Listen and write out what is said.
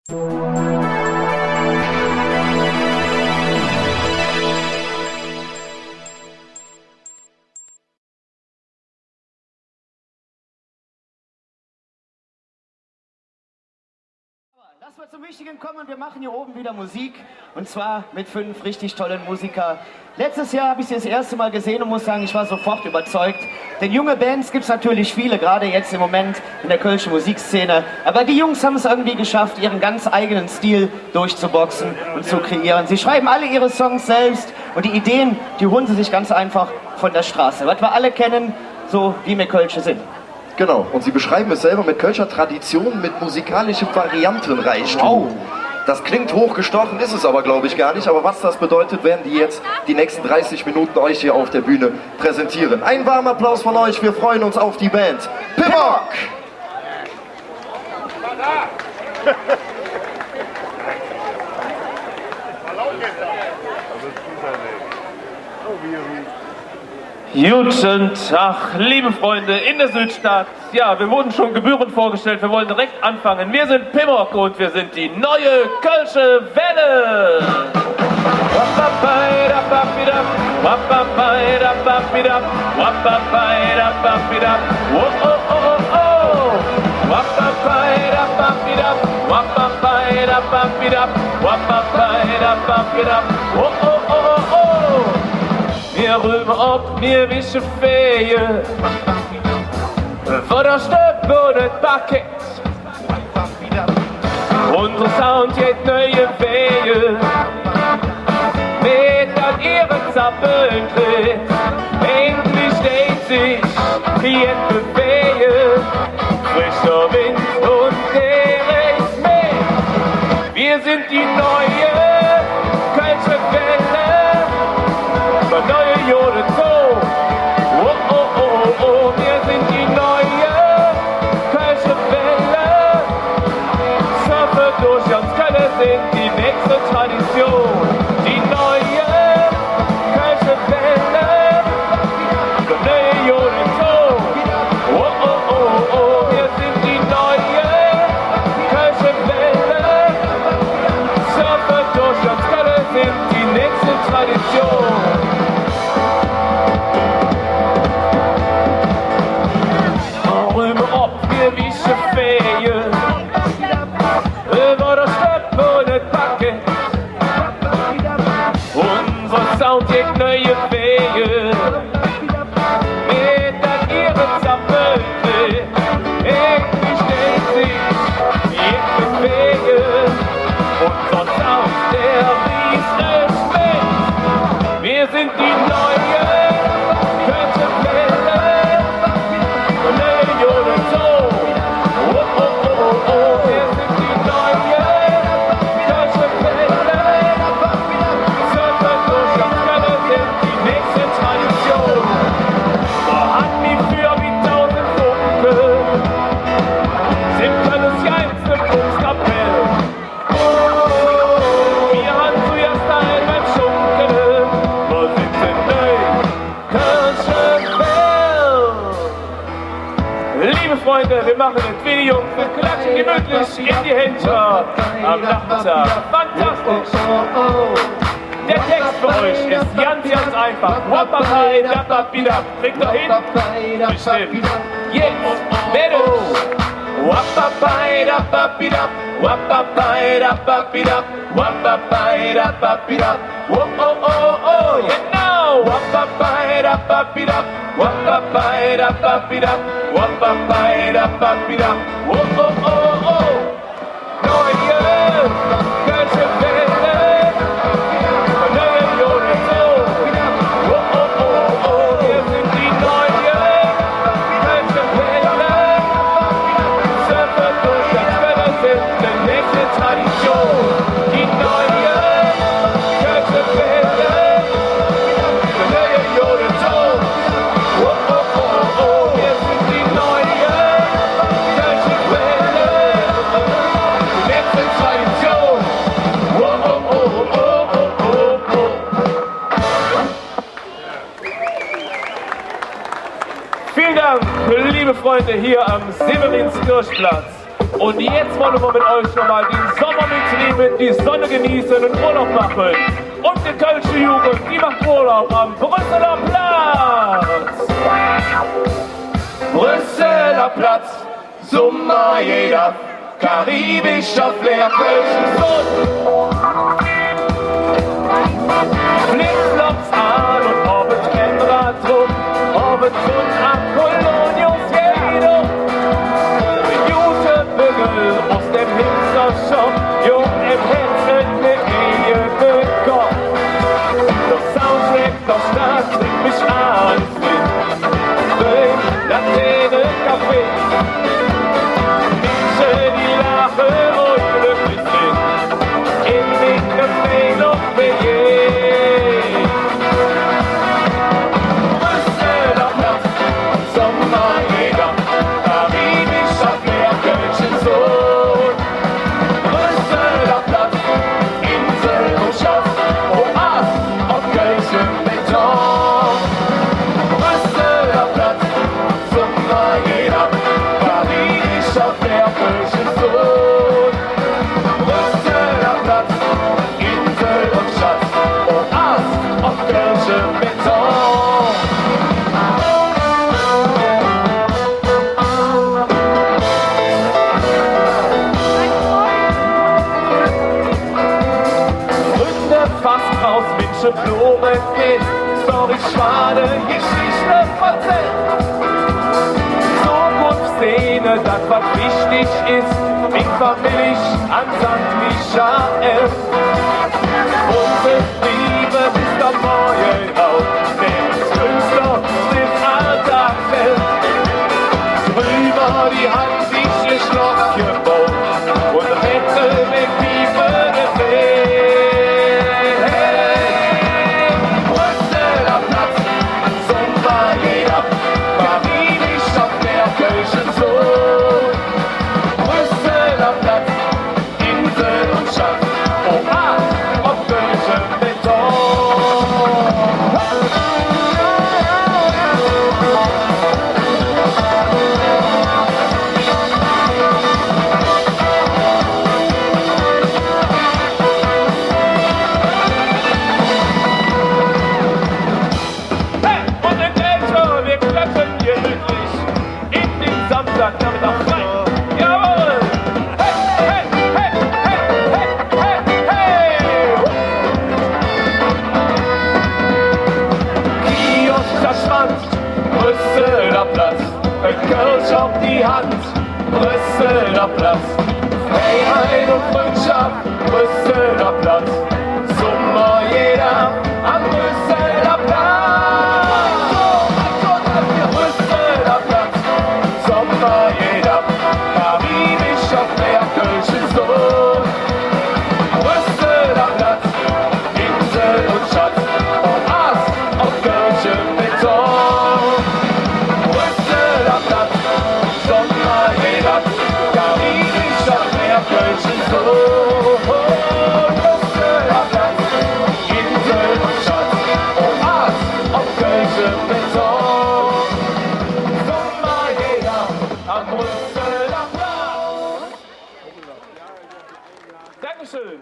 Lass mal zum Wichtigen kommen, wir machen hier oben wieder Musik und zwar mit 5 richtig tollen Musikern. Letztes Jahr habe ich sie das erste Mal gesehen und muss sagen, ich war sofort überzeugt. Denn junge Bands gibt es natürlich viele, gerade jetzt im Moment in der kölschen Musikszene. Aber die Jungs haben es irgendwie geschafft, ihren ganz eigenen Stil durchzuboxen und zu kreieren. Sie schreiben alle ihre Songs selbst und die Ideen, die holen sie sich ganz einfach von der Straße. Was wir alle kennen, so wie wir Kölsche sind. Genau, und sie beschreiben es selber mit Kölscher Tradition, mit musikalischem Variantenreichtum. Wow. Das klingt hochgestochen, ist es aber glaube ich gar nicht. Aber was das bedeutet, werden die jetzt die nächsten 30 Minuten euch hier auf der Bühne präsentieren. Ein warmer Applaus von euch, wir freuen uns auf die Band Pimmock! Guten Tag, liebe Freunde in der Südstadt. Ja, wir wurden schon gebührend vorgestellt, wir wollen direkt anfangen. Wir sind Pimmock und wir sind die neue Kölsche Welle. Wir rühmen ob, wir wischen Feje, vor der Stöp und das Paket. Unser Sound geht neue Wege, mit an ihren Zappeln tritt. Endlich steht sich jetzt Befehle, frischer Wind und der ist mit. Wir sind die neue Kölsche Welle. Neue Jode Zoo. Oh, oh, oh, oh, wir sind die neue Kölsche Welle. Surfe durch ganz Köln sind die nächste Tradition. Die neue Kölsche Welle. Neue Jode Zoo. Oh, oh, oh, oh, wir sind die neue Kölsche Welle. Surfe durch ganz Köln sind die nächste Tradition. Sound geht neue Wege, mit an ihren Zappeln tritt. Irgendwie steht sich jetzt Wege, unser Sound, der riecht mit. Wir sind die neue Kölsche Welle, neue Jode Zoo. Oh, oh, oh, oh, wir sind die neue Kölsche Welle. Die nächste Tradition. Vorhanden wie für wie 1000 Funke, sind Kölns geilste Kunstkapelle. Wir haben zuerst ein beim Schunken, wo sind denn neu Kölsche Welle. Liebe Freunde, wir machen ein Video, wir klatschen gemütlich in die Hände am Nachmittag. Fantastisch! Der Text für euch ist ganz einfach. Wapapai, dapapidap, kriegt ihr hin? Bestimmt. Jetzt, Mädels! Wapapai, dapapidap, wapapai, dapapidap, wapapai, dapapidap, oh, oh, oh, oh, genau! Wapapai, dapapidap, wapapai, dapapidap, wapapai, dapapidap, oh, oh, oh, oh! Neue Kölsche Welle! Liebe Freunde, hier am Severinskirchplatz. Und jetzt wollen wir mit euch nochmal den Sommer mitnehmen, die Sonne genießen und Urlaub machen. Und die kölsche Jugend, die macht Urlaub am Brüsseler Platz. Brüsseler Platz, Sommer jeder, karibischer Flair, kölsche Sonne. Flipflops an und Orbit Rennrad drum, Orbit und am Kolonius jeder. Jute Bügel aus dem Hipster-Shop, jung im Herzen mit Medien bekommen. Der Soundtrack der Stadt trinkt mich alles mit. Film, Laterne, Kaffee. Menschen, die lachen und glücklich sind. In den Fehl und Begehren. Brüsseler Platz, Sommerjäger, karibischer Flair, kölschen Sohn. Brüsseler Platz, Insel und Schatz, Oas auf kölschem Beton. Brüsseler Platz, Sommerjäger, karibischer Flair, kölschen Sohn. Brüsseler Platz, Insel und Schatz, Oas auf kölschem Beton. Gründe fast raus, Wünsche Blumen geht, Story schade, Geschichte verzählt. Zukunftsszene, das was wichtig ist, mit Familie an St. Michael. Liebe bis der Morgen auf, der Künstler sind Alltag fällt. Drüber die Hand sich ihr Schloss gebaut und rette mit Tiefe gefehlt. Brüsseler Platz, Sommerjäger, karibischer Flair, kölschen Sohn. Brüsseler Platz, Insel und Schatz, Oas auf kölschem Beton. Hey, und in Delta, wir klatschen hier glücklich in den Samstagnachmittag rein. Jawohl! Hey, hey, hey, hey, hey, hey, hey! Kiosk verschwand, Brüsseler Platz, ein Kölsch auf die Hand, Brüsseler Platz. Freiheit und Freundschaft, Brüsseler Platz, Sommer jeder am Brüsseler Platz. Brüsseler Platz, Sommer jeder, karibischer Flair, kölschen Sohn. Brüsseler Platz, Insel und Schatz, Oas auf kölschem Beton. Brüsseler Platz, Sommerjäger, karibischer Flair, kölschen Sohn. Brüsseler Platz, Insel und Schatz, Oas auf kölschem Beton. Sommerjäger am Brüsseler Platz. Dankeschön.